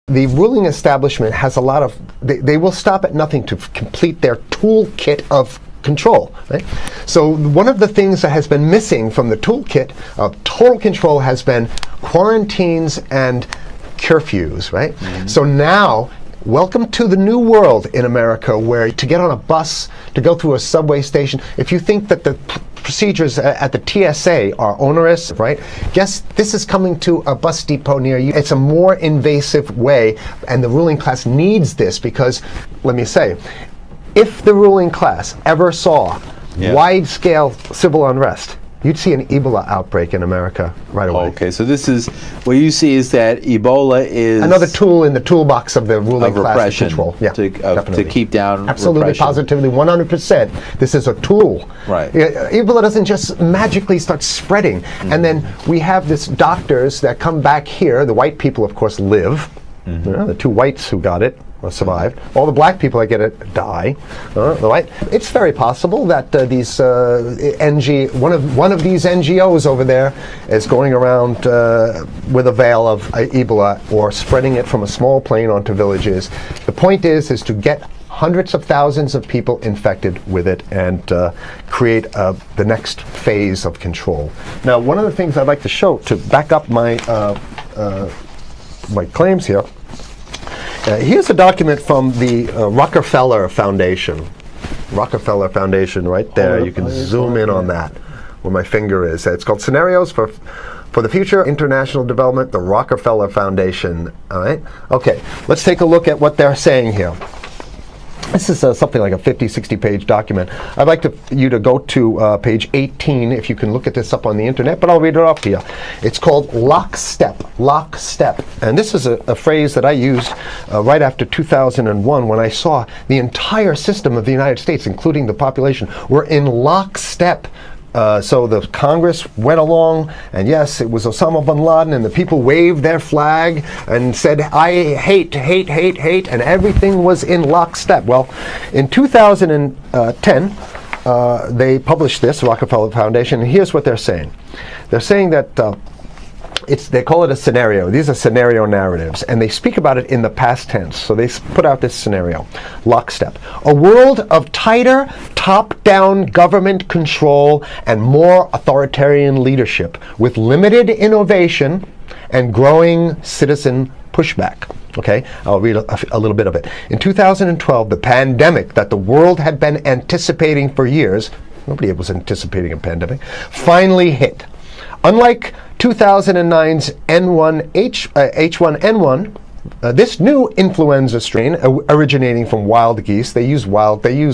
The ruling establishment has a lot of, they will stop at nothing to complete their toolkit of control, right? So one of the things that has been missing from the toolkit of total control has been quarantines and curfews, right? So now, welcome to the new world in America, where to get on a bus, to go through a subway station, if you think that the procedures at the TSA are onerous, right? Guess this is coming to a bus depot near you. It's a more invasive way, and the ruling class needs this because, let me say, if the ruling class ever saw wide-scale civil unrest, you'd see an Ebola outbreak in America right away. Okay, so this is, what you see is that Ebola is another tool in the toolbox of the ruling class to control. Yeah, to keep down absolutely, repression. positively, 100%. This is a tool. Right. Ebola doesn't just magically start spreading. And then we have this doctors that come back here. The white people, of course, live. The two whites who got it or survived. All the black people that get it die. It's very possible that these one of these NGOs over there is going around with a veil of Ebola or spreading it from a small plane onto villages. The point is to get hundreds of thousands of people infected with it and create the next phase of control. Now, one of the things I'd like to show to back up my my claims here. Here's a document from the Rockefeller Foundation. Rockefeller Foundation, right there. You can zoom in on that, where my finger is. It's called Scenarios for the Future International Development, the Rockefeller Foundation. All right. Okay. Let's take a look at what they're saying here. This is something like a 50, 60-page document. I'd like you to go to page 18, if you can look at this up on the internet, but I'll read it off to you. It's called lockstep, lockstep. And this is a phrase that I used right after 2001 when I saw the entire system of the United States, including the population, were in lockstep. So the Congress went along, and yes, it was Osama bin Laden, and the people waved their flag and said, I hate, hate, hate, hate, and everything was in lockstep. Well, in 2010, they published this, Rockefeller Foundation, and here's what they're saying. They're saying that they call it a scenario. These are scenario narratives, and they speak about it in the past tense. So they put out this scenario, lockstep. A world of tighter, top-down government control and more authoritarian leadership with limited innovation and growing citizen pushback. Okay, I'll read a little bit of it. In 2012, the pandemic that the world had been anticipating for years, nobody was anticipating a pandemic, finally hit. Unlike 2009's H1N1, this new influenza strain originating from wild geese, they use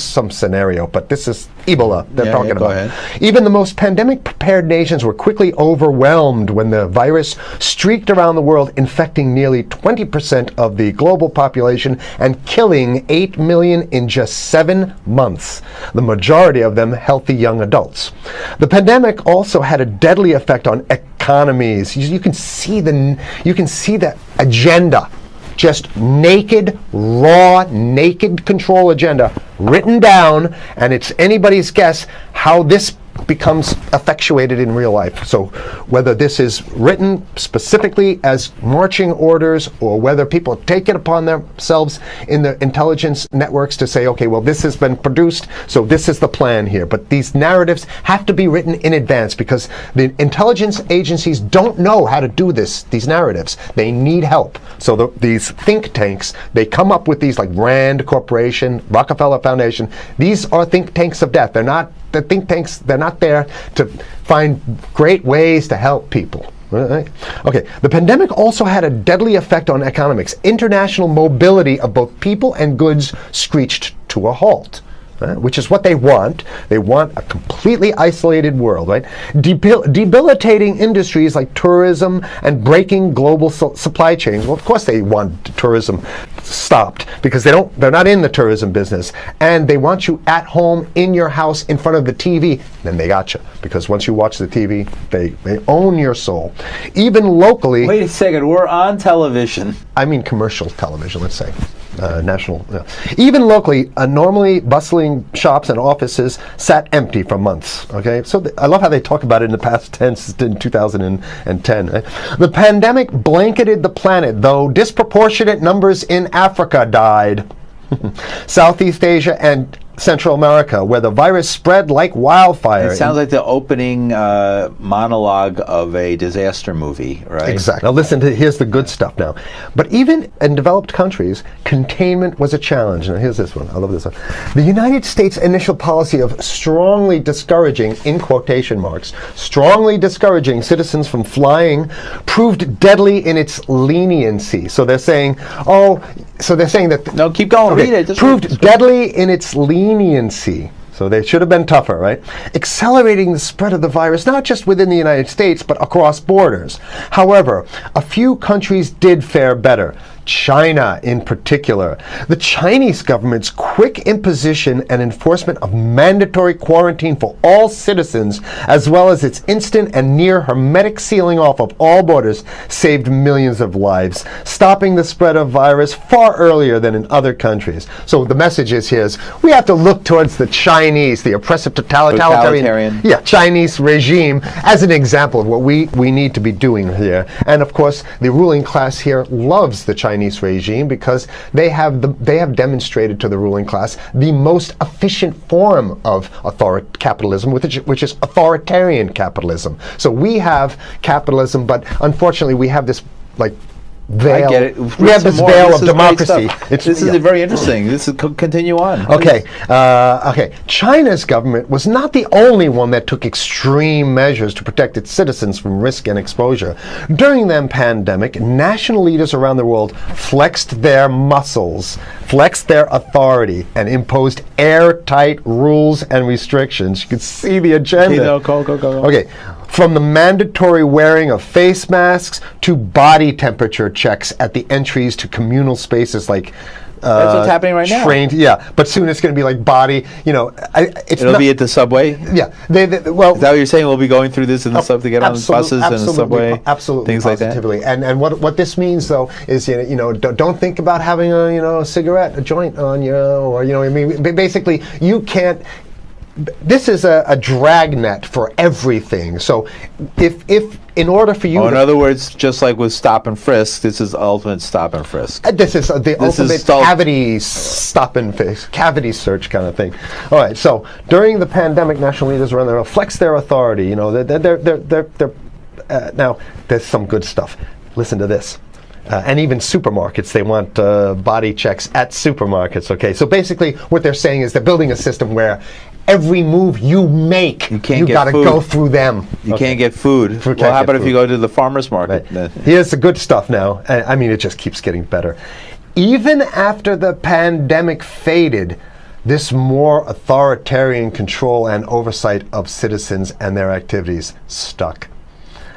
some scenario, but this is Ebola they're talking about. Ahead. Even the most pandemic prepared nations were quickly overwhelmed when the virus streaked around the world, infecting nearly 20% of the global population and killing 8 million in just 7 months, the majority of them healthy young adults. The pandemic also had a deadly effect on economies. You can see the agenda. Just naked, raw, naked control agenda written down, and it's anybody's guess how this becomes effectuated in real life. So whether this is written specifically as marching orders or whether people take it upon themselves in the intelligence networks to say, okay, well, this has been produced, so this is the plan here. But these narratives have to be written in advance because the intelligence agencies don't know how to do these narratives. They need help. So these think tanks, they come up with these, like Rand Corporation, Rockefeller Foundation. These are think tanks of death. They're not the think tanks, they're not there to find great ways to help people. Right? Okay, the pandemic also had a deadly effect on economics. International mobility of both people and goods screeched to a halt. Which is what they want. They want a completely isolated world, right? Debilitating industries like tourism and breaking global supply chains. Well, of course they want tourism stopped because they're not in the tourism business. And they want you at home in your house in front of the TV. Then they got you. Because once you watch the TV, they own your soul. Even locally... Wait a second, we're on television. I mean commercial television, let's say. National. Even locally, normally bustling shops and offices sat empty for months. Okay, so I love how they talk about it in the past tense in 2010. Right? The pandemic blanketed the planet, though disproportionate it, numbers in Africa died. Southeast Asia and Central America, where the virus spread like wildfire. It sounds like the opening monologue of a disaster movie, right? Exactly. Now listen to, here's the good stuff now. But even in developed countries, containment was a challenge. Now here's this one. I love this one. The United States' initial policy of strongly discouraging, in quotation marks, strongly discouraging citizens from flying proved deadly in its leniency. So they're saying, that... No, keep going. Okay, Read it. proved deadly in its leniency. So they should have been tougher, right? Accelerating the spread of the virus, not just within the United States, but across borders. However, a few countries did fare better. China in particular. The Chinese government's quick imposition and enforcement of mandatory quarantine for all citizens, as well as its instant and near hermetic sealing off of all borders, saved millions of lives, stopping the spread of virus far earlier than in other countries. So the message is here is we have to look towards the Chinese, the oppressive totalitarian Chinese regime as an example of what we need to be doing here. And of course, the ruling class here loves the Chinese regime because they have demonstrated to the ruling class the most efficient form of capitalism, which is authoritarian capitalism. So we have capitalism, but unfortunately we have this veil. I get it. We have this veil of democracy. This is very interesting. This is continue on. Okay. China's government was not the only one that took extreme measures to protect its citizens from risk and exposure. During the pandemic, national leaders around the world flexed their muscles, flexed their authority, and imposed airtight rules and restrictions. You can see the agenda. Okay, go. Okay. From the mandatory wearing of face masks to body temperature checks at the entries to communal spaces like that's what's happening right now. Yeah, but soon it's going to be like body. It'll be at the subway. Yeah, well, is that what you're saying? We'll be going through this in the subway to get on buses and the subway, absolutely, things positively. like that. And what this means though is don't think about having a cigarette, a joint on you, or basically you can't. This is a dragnet for everything. So if in order for you in other words, just like with stop and frisk, this is ultimate stop and frisk. This is the ultimate cavity stop and frisk, cavity search kind of thing. All right, so during the pandemic, national leaders around the world flex their authority. Now there's some good stuff. Listen to this. And even supermarkets, they want body checks at supermarkets, okay? So basically what they're saying is they're building a system where every move you make, you got to go through them. You can't get food. Well, how about if you go to the farmer's market? Right. Here's the good stuff now. I mean, it just keeps getting better. Even after the pandemic faded, this more authoritarian control and oversight of citizens and their activities stuck.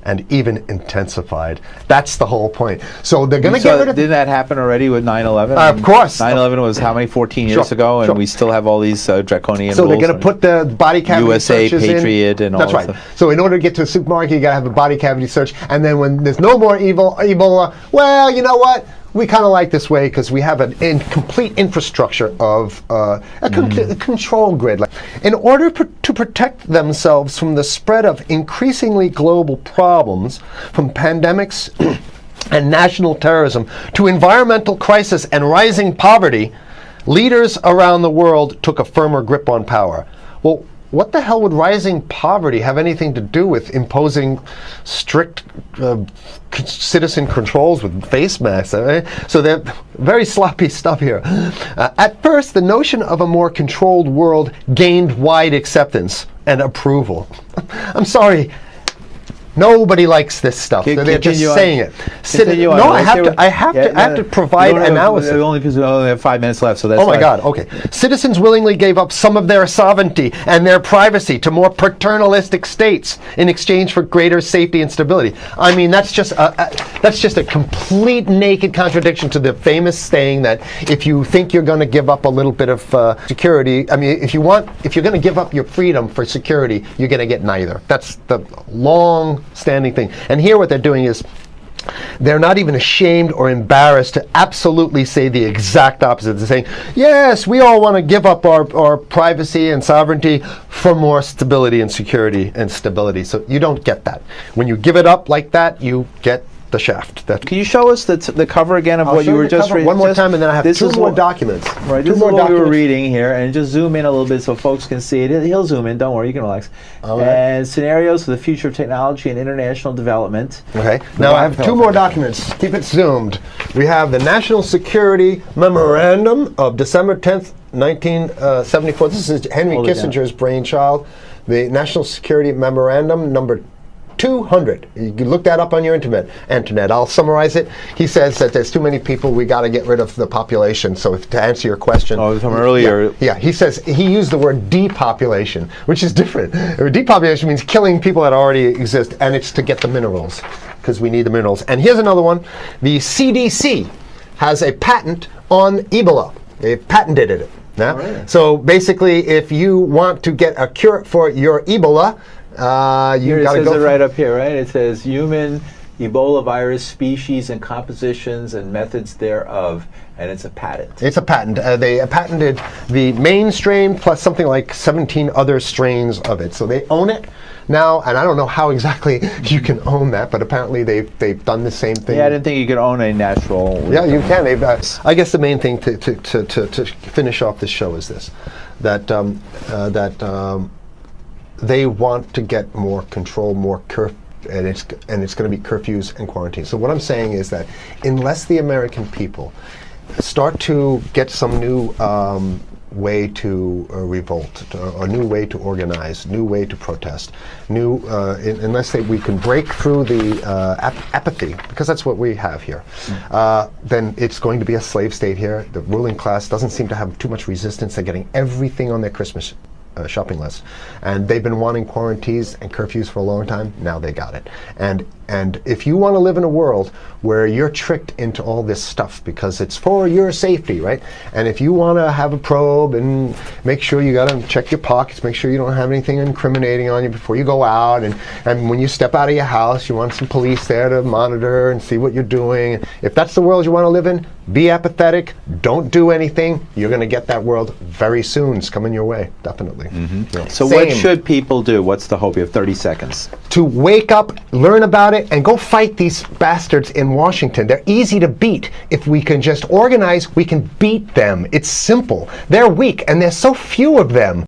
And even intensified. That's the whole point. So they're going to get rid of... Didn't that happen already with 9/11? Of course. 9/11 was how many, 14 years ago, and we still have all these draconian so rules. they're going to put the body cavity USA searches Patriot and all that. That's right. So in order to get to a supermarket, you got to have a body cavity search, and then when there's no more Ebola, well, you know what? We kind of like this way because we have an complete infrastructure of a control grid. In order to protect themselves from the spread of increasingly global problems, from pandemics and national terrorism to environmental crisis and rising poverty, leaders around the world took a firmer grip on power. Well, what the hell would rising poverty have anything to do with imposing strict citizen controls with face masks? So they're very sloppy stuff here. At first, the notion of a more controlled world gained wide acceptance and approval. I'm sorry. Nobody likes this stuff. They're just saying it. No, I have to provide analysis. Only because we only have 5 minutes left, so that's. Oh my God. Okay. Citizens willingly gave up some of their sovereignty and their privacy to more paternalistic states in exchange for greater safety and stability. I mean, that's just a complete naked contradiction to the famous saying that if you think you're going to give up a little bit of security, I mean, if you're going to give up your freedom for security, you're going to get neither. That's the long-standing thing. And here what they're doing is they're not even ashamed or embarrassed to absolutely say the exact opposite. They're saying, yes, we all want to give up our privacy and sovereignty for more stability and security and stability. So you don't get that. When you give it up like that, you get the shaft. That Can you show us the cover again of I'll what show you were the just cover reading? one more time, and then I have this two is more what- documents. Right, Two this is more what we were documents. reading here, and just zoom in a little bit so folks can see it. He'll zoom in, don't worry, you can relax. All right. And scenarios for the future of technology and international development. Okay. Now I have two more documents. Keep it zoomed. We have the National Security Memorandum of December 10th, 1974. This is Henry Hold it down. Kissinger's brainchild. The National Security Memorandum number 200. You can look that up on your internet. I'll summarize it. He says that there's too many people, we got to get rid of the population. So to answer your question. Oh, from earlier. Yeah, he says, he used the word depopulation, which is different. Depopulation means killing people that already exist, and it's to get the minerals, because we need the minerals. And here's another one. The CDC has a patent on Ebola. They've patented it. Yeah? Right. So basically, if you want to get a cure for your Ebola, Here you it got to says go. it right up here, right? It says human Ebola virus species and compositions and methods thereof, and it's a patent. It's a patent. They patented the main strain plus something like 17 other strains of it. So they own it now, and I don't know how exactly you can own that, but apparently they've done the same thing. Yeah, I didn't think you could own a natural. Yeah, you can. They've, I guess the main thing to finish off this show is this: that they want to get more control, more and it's going to be curfews and quarantines. So what I'm saying is that unless the American people start to get some new way to revolt, a new way to organize, new way to protest, unless we can break through the apathy, because that's what we have here, then it's going to be a slave state here. The ruling class doesn't seem to have too much resistance. They're getting everything on their Christmas shopping list, and they've been wanting quarantines and curfews for a long time. Now they got it. And if you want to live in a world where you're tricked into all this stuff because it's for your safety, right? And if you want to have a probe and make sure you got to check your pockets, make sure you don't have anything incriminating on you before you go out, and when you step out of your house, you want some police there to monitor and see what you're doing. If that's the world you want to live in, be apathetic, don't do anything. You're going to get that world very soon. It's coming your way, definitely. Yeah. So Same. what should people do? What's the hope? You have 30 seconds. To wake up, learn about it, and go fight these bastards in Washington. They're easy to beat. If we can just organize, we can beat them. It's simple. They're weak, and there's so few of them.